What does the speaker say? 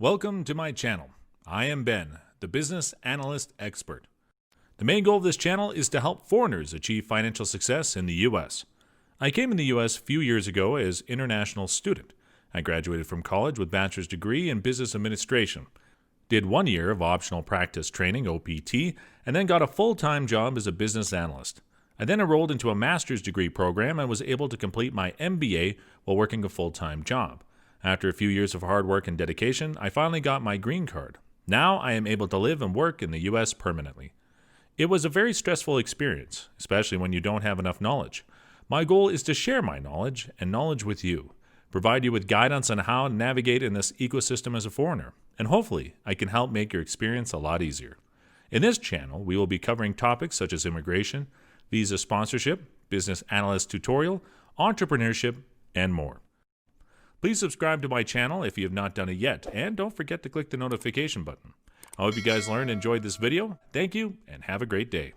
Welcome to my channel. I am Ben, the business analyst expert. The main goal of this channel is to help foreigners achieve financial success in the U.S. I came in the U.S. a few years ago as international student. I graduated from college with a bachelor's degree in business administration, did 1 year of optional practice training, OPT, and then got a full-time job as a business analyst. I then enrolled into a master's degree program and was able to complete my MBA while working a full-time job. After a few years of hard work and dedication, I finally got my green card. Now I am able to live and work in the U.S. permanently. It was a very stressful experience, especially when you don't have enough knowledge. My goal is to share my knowledge and knowledge with you, provide you with guidance on how to navigate in this ecosystem as a foreigner, and hopefully I can help make your experience a lot easier. In this channel, we will be covering topics such as immigration, visa sponsorship, business analyst tutorial, entrepreneurship, and more. Please subscribe to my channel if you have not done it yet, and don't forget to click the notification button. I hope you guys learned and enjoyed this video. Thank you, and have a great day.